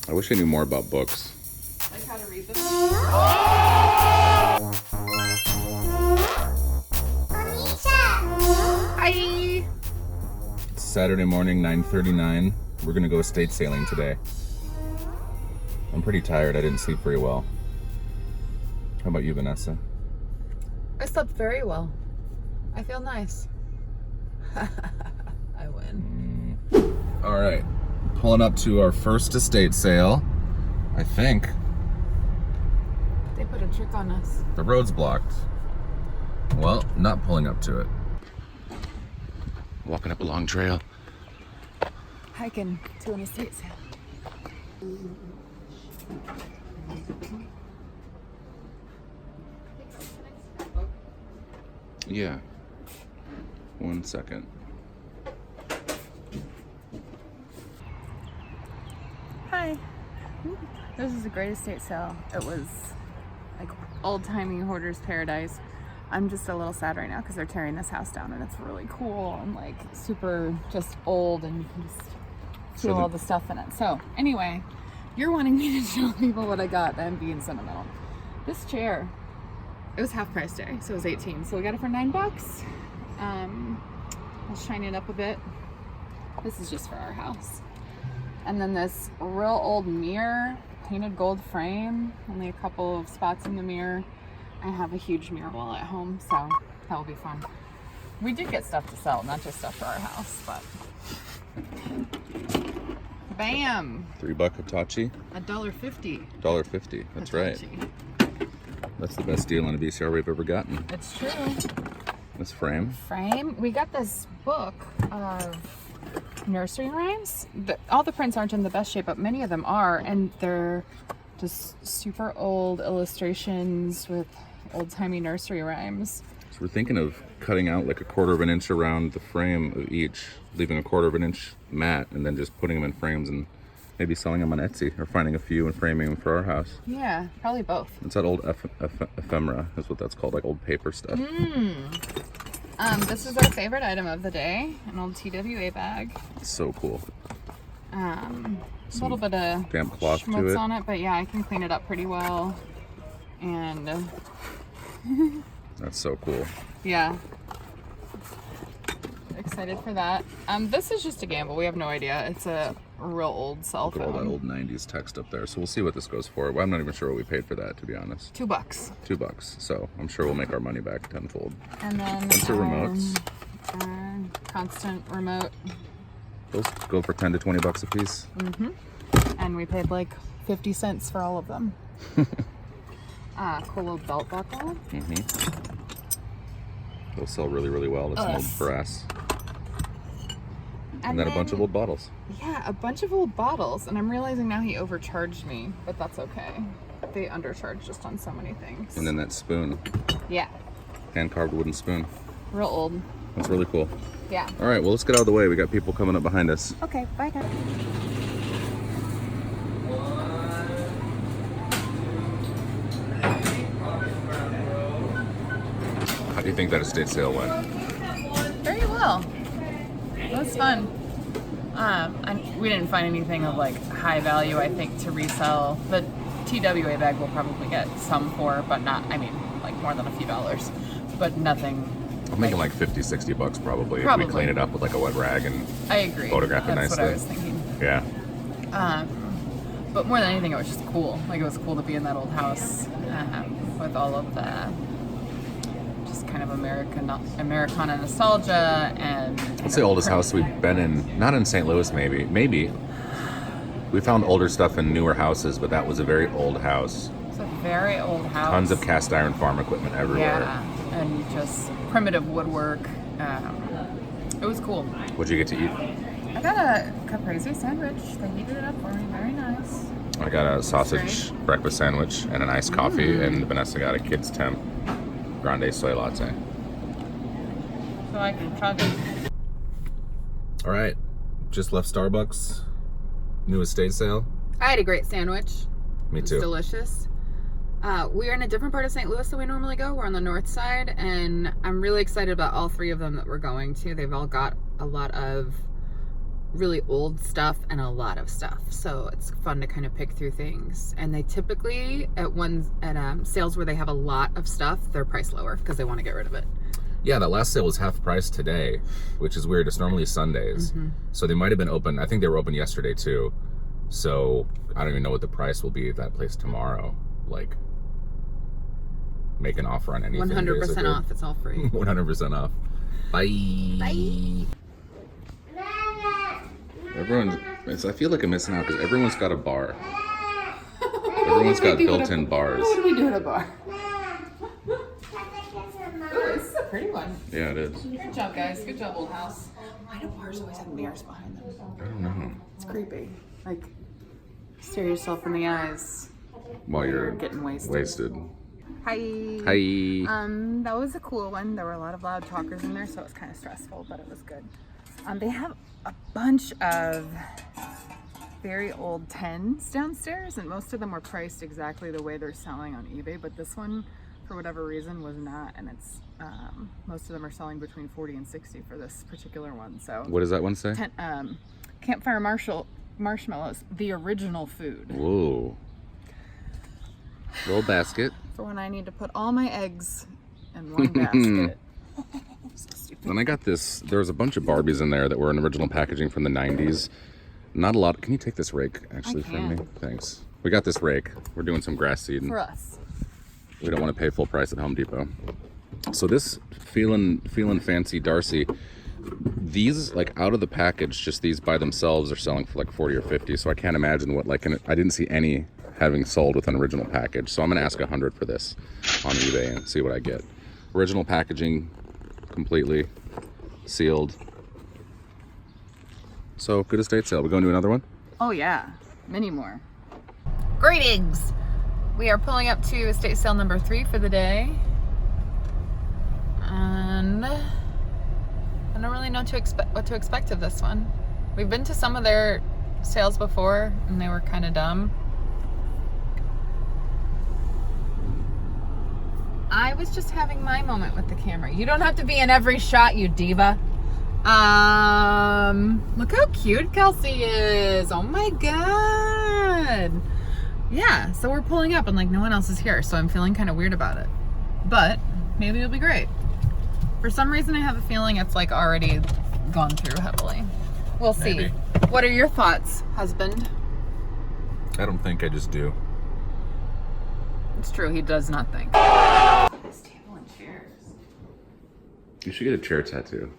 I wish I knew more about books. Like how to read them. Hi! It's Saturday morning, 9:39. We're gonna go estate sailing today. I'm pretty tired. I didn't sleep very well. How about you, Vanessa? I slept very well. I feel nice. I win. All right, pulling up to our first estate sale, I think. They put a trick on us. The road's blocked. Well, not pulling up to it. Walking up a long trail. Hiking to an estate sale. Yeah. 1 second. Hi. This is a great estate sale. It was like old-timey hoarder's paradise. I'm just a little sad right now because they're tearing this house down and it's really cool and like super just old and you can just feel all the stuff in it. So anyway, you're wanting me to show people what I got, then being sentimental. This chair, it was half price day, so it was 18. So we got it for $9. I'll shine it up a bit. This is just for our house. And then this real old mirror, painted gold frame, only a couple of spots in the mirror. I have a huge mirror wall at home, so that will be fun. We did get stuff to sell, not just stuff for our house, but bam! $3 Hitachi. $1.50. $1.50. That's Hitachi. right. That's the best deal on a VCR we've ever gotten. It's true. This frame. We got this book of nursery rhymes. All the prints aren't in the best shape, but many of them are, and they're just super old illustrations with old-timey nursery rhymes. So we're thinking of cutting out like 1/4 of an inch around the frame of each, leaving 1/4 of an inch matte, and then just putting them in frames and maybe selling them on Etsy or finding a few and framing them for our house. Yeah, probably both. It's that old ephemera, is what that's called, like old paper stuff. This is our favorite item of the day, an old TWA bag. It's so cool. A little bit of damp cloth to schmutz it. on it, but yeah, I can clean it up pretty well. And That's so cool. yeah, excited for that. This is just a gamble. We have no idea. It's a real old cell Look at all that phone. old 90s text up there. So we'll see what this goes for. Well, I'm not even sure what we paid for that, to be honest. $2. $2. So I'm sure we'll make our money back tenfold. And then Bunch of remotes. our constant remote. Those go for 10 to 20 bucks a piece. And we paid like 50 cents for all of them. Cool little belt buckle. They'll sell really, really well. That's some old brass. And then a bunch of old bottles. Yeah, a bunch of old bottles. And I'm realizing now he overcharged me, but that's okay. They undercharged just on so many things. And then that spoon. Yeah, Hand-carved wooden spoon. real old. That's really cool. Yeah. All right, well, let's get out of the way. We got people coming up behind us. Okay, bye guys. How do you think that estate sale went? Very well. It was fun. We didn't find anything of like high value, I think, to resell. The TWA bag we'll probably get some for, but not, I mean, like more than a few dollars, but nothing. I'm thinking like 50, 60 bucks probably. If Probably. we clean it up with like a wet rag and I agree. photograph it That's nicely. what I was thinking. Yeah. But more than anything, it was just cool. Like, it was cool to be in that old house with all of the just kind of Americana nostalgia and... What's the oldest house we've been in? Not in St. Louis, maybe. Maybe. We found older stuff in newer houses, but that was a very old house. It's a very old house. Tons of cast iron farm equipment everywhere. Yeah, and just primitive woodwork. It was cool. What'd you get to eat? I got a caprese sandwich. They heated it up for me. Very nice. I got a sausage breakfast sandwich and an iced coffee, and Vanessa got a Kids Temp grande soy latte. So I can chug it. All right, just left Starbucks. New estate sale. I had a great sandwich. Me It's too. delicious. We are in a different part of St. Louis than we normally go. We're on the north side, and I'm really excited about all three of them that we're going to. They've all got a lot of really old stuff and a lot of stuff. So it's fun to kind of pick through things. And they typically, at sales where they have a lot of stuff, they're priced lower because they want to get rid of it. Yeah, that last sale was half price today, which is weird. It's normally Sundays. So they might have been open. I think they were open yesterday too. So I don't even know what the price will be at that place tomorrow. Like, make an offer on anything. 100% off. It's all free. 100% off. Bye. Bye. I feel like I'm missing out because everyone's got a bar. Everyone's got built-in bars. What do we do at a bar? Ooh, this is a pretty one. Yeah, it is. Good job, guys. Good job, old house. Why do bars always have mirrors behind them? I don't know. It's creepy. Like, stare yourself in the eyes While you're getting wasted. Hi. Hi. That was a cool one. There were a lot of loud talkers in there, so it was kind of stressful, but it was good. They have a bunch of very old 10s downstairs, and most of them were priced exactly the way they're selling on eBay, but this one, for whatever reason, was not, and it's most of them are selling between 40 and 60 for this particular one. So What does that one say? Campfire marshmallows, the original food. Whoa. Roll basket. For when I need to put all my eggs in one basket. So stupid. Then I got this. There was a bunch of Barbies in there that were in original packaging from the 90s. Not a lot. Can you take this rake actually from me? Thanks. We got this rake. We're doing some grass seed. For us. We don't want to pay full price at Home Depot. So this feeling fancy Darcy, these like out of the package, just these by themselves are selling for like 40 or 50. So I can't imagine what like, I didn't see any having sold with an original package. So I'm going to ask 100 for this on eBay and see what I get. Original packaging, completely sealed. So good estate sale. We're going to another one? Oh yeah, many more. Greetings! We are pulling up to estate sale number 3 for the day. And I don't really know what to expect of this one. We've been to some of their sales before and they were kind of dumb. I was just having my moment with the camera. You don't have to be in every shot, you diva. Look how cute Kelsey is. Oh my god. Yeah, so we're pulling up and like no one else is here, so I'm feeling kind of weird about it. But maybe it'll be great. For some reason I have a feeling it's like already gone through heavily. We'll see. Maybe. What are your thoughts, husband? I don't think, I just do. It's true, he does not think. This table and chairs. You should get a chair tattoo.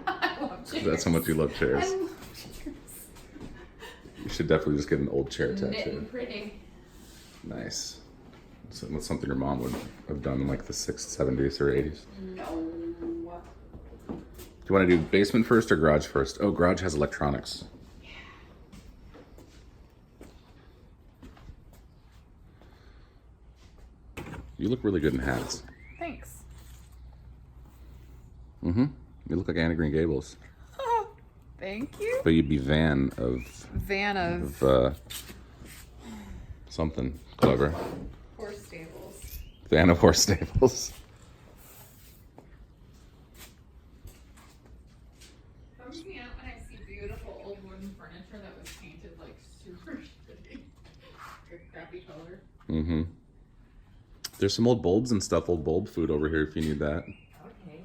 I love chairs. That's how much you love chairs. I love chairs. You should definitely just get an old chair Knit tattoo. and pretty. Nice. So that's something your mom would have done in like the 70s or 80s. No. Do you want to do basement first or garage first? Oh, garage has electronics. Yeah. You look really good in hats. Thanks. Mm-hmm. You look like Anna Green Gables. Thank you. But you'd be Van of something clever. Horse stables. Van of Horse Stables. Bums me out when I see beautiful old wooden furniture that was painted like super shitty. Like crappy color. Mm-hmm. There's some old bulbs and stuff, old bulb food over here if you need that. Okay.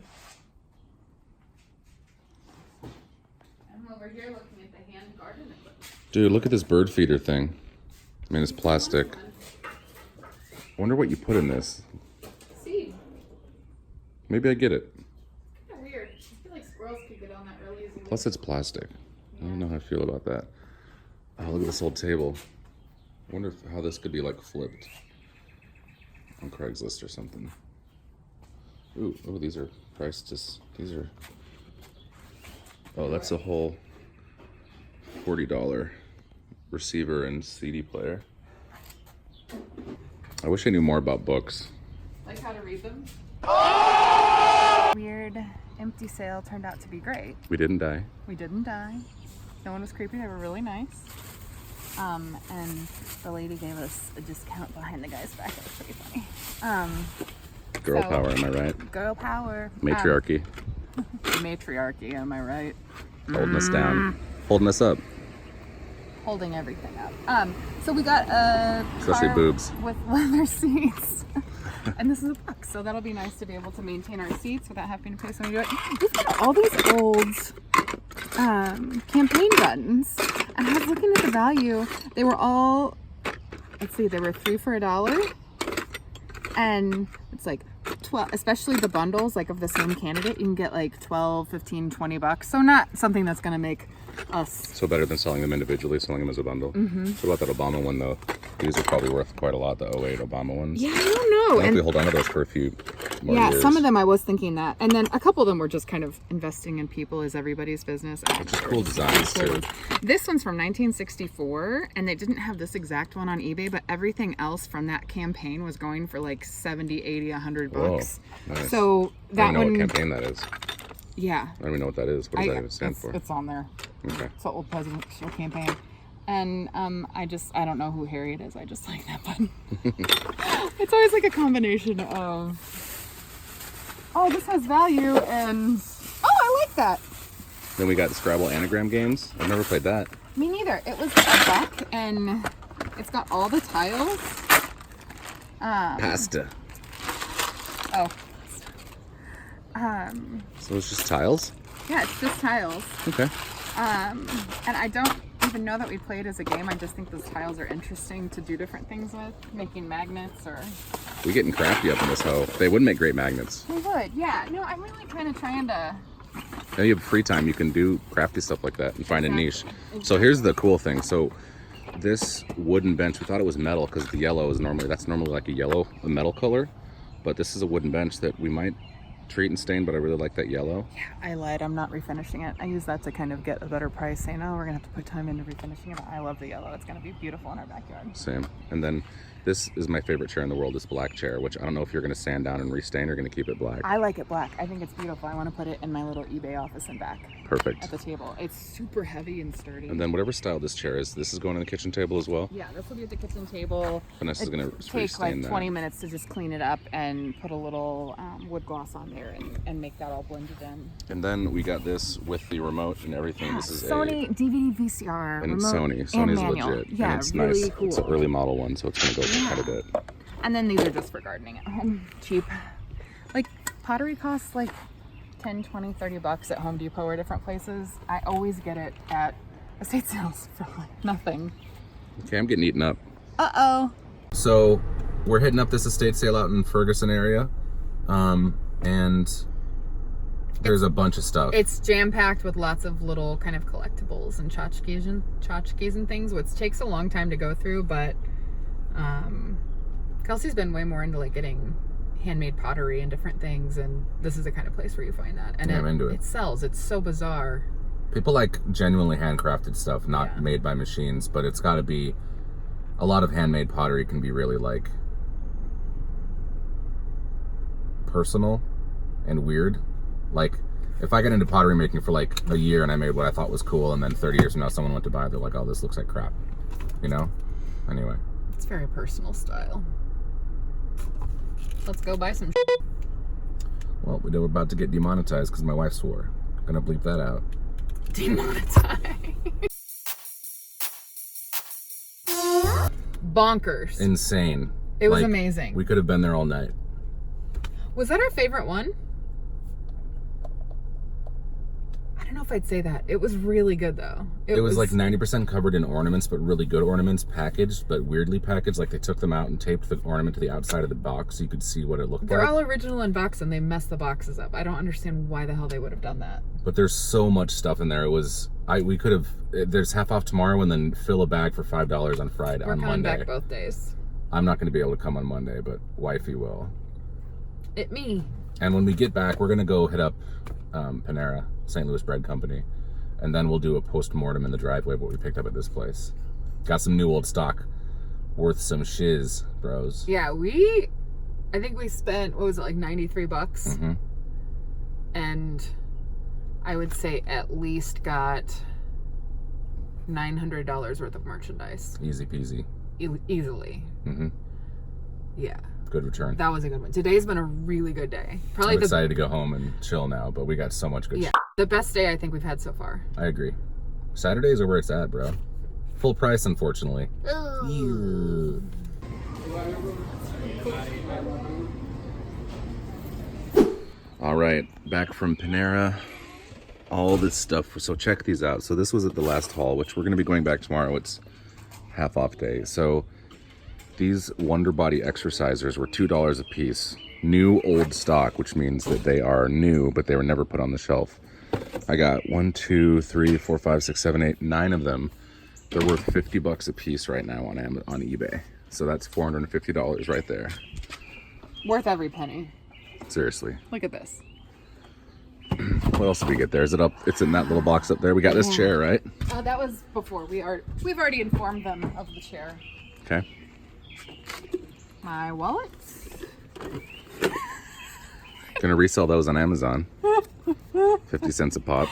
I'm over here looking at the hand garden equipment. Dude, look at this bird feeder thing. I mean, it's plastic. I wonder what you put in this. Seed. Maybe I get it. Kind of weird. I feel like squirrels could get on that really easily. Plus, it's plastic. I don't know how I feel about that. Oh, look at this old table. I wonder how this could be like flipped on Craigslist or something. Ooh, these are priced just, these are, oh, that's a whole $40 receiver and CD player. I wish I knew more about books. Like how to read them. Weird empty sale turned out to be great. We didn't die. We didn't die. No one was creepy. They were really nice. And the lady gave us a discount behind the guy's back. That was pretty funny. Girl so- power, am I right? Girl power. Matriarchy. Matriarchy, am I right? Holding us down. Holding us up. Holding everything up. So we got a Especially car boobs. with leather seats. And this is a book, so that'll be nice to be able to maintain our seats without having to pay someone to do it. We've got all these old campaign guns. And I was looking at the value. They were all, let's see, they were 3 for $1. And it's like 12, especially the bundles like of the same candidate, you can get like 12, 15, 20 bucks. So not something that's going to make us. So better than selling them individually, selling them as a bundle. What about that Obama one though? These are probably worth quite a lot, the 08 Obama ones. Yeah, I don't know. I hope we hold on to those for a few more years. Some of them I was thinking that. And then a couple of them were just kind of investing in people is everybody's business. Which is cool designs too. This one's from 1964, and they didn't have this exact one on eBay, but everything else from that campaign was going for like 70, 80, 100 bucks. Whoa, nice. So that I don't know one, what campaign that is. yeah. I don't even know what that is. What does that even stand for? It's on there. Okay. It's the old presidential campaign. And I don't know who Harriet is. I just like that button. It's always like a combination of, oh, this has value, and oh, I like that. Then we got the Scrabble anagram games. I've never played that. Me neither. It was a buck, and it's got all the tiles. Pasta. Oh. So it's just tiles? Yeah, it's just tiles. Okay. And I don't even know that we play it as a game. I just think those tiles are interesting to do different things with, making magnets or. We getting crafty up in this hoe. They would make great magnets. They would, yeah. No, I'm really kind of trying to. Now you have free time, you can do crafty stuff like that and find a niche. So here's the cool thing. So this wooden bench, we thought it was metal because the yellow is normally like a metal color, but this is a wooden bench that we might treat and stain, but I really like that yellow. Yeah, I lied. I'm not refinishing it. I use that to kind of get a better price, saying, oh, we're gonna have to put time into refinishing it. But I love the yellow. It's gonna be beautiful in our backyard. Same. And then this is my favorite chair in the world, this black chair, which I don't know if you're gonna sand down and restain or gonna keep it black. I like it black. I think it's beautiful. I want to put it in my little eBay office and back. Perfect. At the table. It's super heavy and sturdy. And then whatever style this chair is, this is going on the kitchen table as well? Yeah, this will be at the kitchen table. Vanessa's gonna take like restain 20 that. minutes to just clean it up and put a little wood gloss on there and make that all blended in. And then we got this with the remote and everything. Yeah, this is Sony DVD VCR. and it's remote Sony's and manual. legit. Yeah, and it's really nice. cool. It's an early model one, so it's gonna go for quite a bit. And then these are just for gardening at home. Cheap. Like pottery costs like 10, 20, 30 bucks at Home Depot or different places. I always get it at estate sales for like nothing. Okay, I'm getting eaten up. Uh-oh. So we're hitting up this estate sale out in Ferguson area. And there's a bunch of stuff. It's jam-packed with lots of little kind of collectibles and tchotchkes and things, which takes a long time to go through, but Kelsey's been way more into like getting handmade pottery and different things, and this is the kind of place where you find that. And Yeah, I'm into it. It sells. It's so bizarre. People like genuinely handcrafted stuff, not made by machines, but it's got to be, a lot of handmade pottery can be really like personal and weird. Like if I get into pottery making for like a year and I made what I thought was cool, and then 30 years from now someone went to buy it, they're like, oh, this looks like crap, you know? Anyway. It's very personal style. Let's go buy some Well, we're about to get demonetized because my wife swore. Gonna bleep that out. demonetized. Bonkers. Insane. It was Like, amazing. We could have been there all night. Was that our favorite one? I don't know if I'd say that. It was really good though. It was like 90% covered in ornaments, but really good ornaments, packaged, but weirdly packaged. Like they took them out and taped the ornament to the outside of the box so you could see what it looked They're like. all original in box and they messed the boxes up. I don't understand why the hell they would have done that. But there's so much stuff in there. It was, we could have, there's half off tomorrow and then fill a bag for $5 on Friday, We're on coming Monday. back both days. I'm not going to be able to come on Monday, but wifey will. It me. And when we get back, we're going to go hit up Panera, St. Louis Bread Company. And then we'll do a post-mortem in the driveway of what we picked up at this place. Got some new old stock. Worth some shiz, bros. Yeah, I think we spent, what was it, like 93 bucks? Mm-hmm. And I would say at least got $900 worth of merchandise. Easy peasy. Easily. Mm-hmm. Yeah. Good return. That was a good one. Today's been a really good day. Probably I'm excited to go home and chill now, but we got so much good shit. The best day I think we've had so far. I agree. Saturdays are where it's at, bro. Full price, unfortunately. Yeah. All right, back from Panera. All this stuff. So check these out. So this was at the last haul, which we're going to be going back tomorrow. It's half off day. So these Wonder Body exercisers were $2 a piece. New old stock, which means that they are new, but they were never put on the shelf. I got 1, 2, 3, 4, 5, 6, 7, 8, 9 of them. They're worth $50 a piece right now on eBay. So that's $450 right there. Worth every penny. Seriously. Look at this. What else did we get there? Is it up? It's in that little box up there. We got this chair, right? That was before. We've already informed them of the chair. Okay. My wallet. Gonna resell those on Amazon. 50 cents a pop.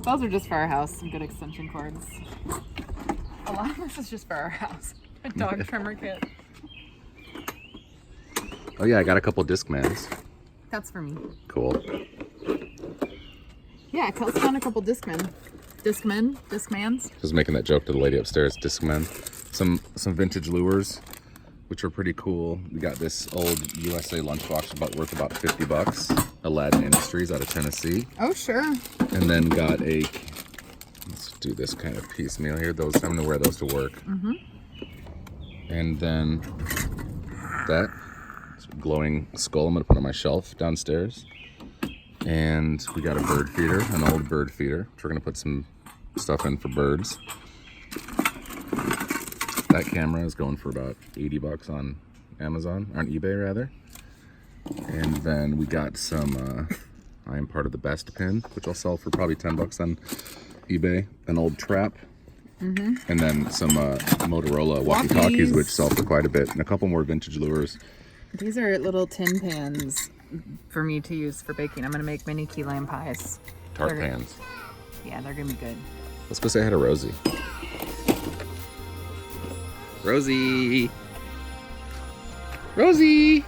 Those are just for our house. Some good extension cords. A lot of this is just for our house. A dog trimmer kit. Oh yeah, I got a couple Discmans. That's for me. Cool. Yeah, Kelsey found a couple Discmans. Just making that joke to the lady upstairs. Discman. Some vintage lures, which are pretty cool. We got this old USA lunchbox worth about $50. Aladdin Industries out of Tennessee. Oh sure. And then got a. Let's do this kind of piecemeal here. Those I'm gonna wear those to work. Mm-hmm. And then that glowing skull I'm gonna put on my shelf downstairs. And we got a bird feeder, an old bird feeder, which we're gonna put some stuff in for birds. That camera is going for about $80 on Amazon, on eBay rather. And then we got some, I am part of the best pin, which I'll sell for probably $10 on eBay. An old trap. Mm-hmm. And then some Motorola walkie-talkies, which sell for quite a bit. And a couple more vintage lures. These are little tin pans for me to use for baking. I'm gonna make mini key lime pies. Tart pans. Yeah, they're gonna be good. Let's go say hi to Rosie. Rosie! Rosie!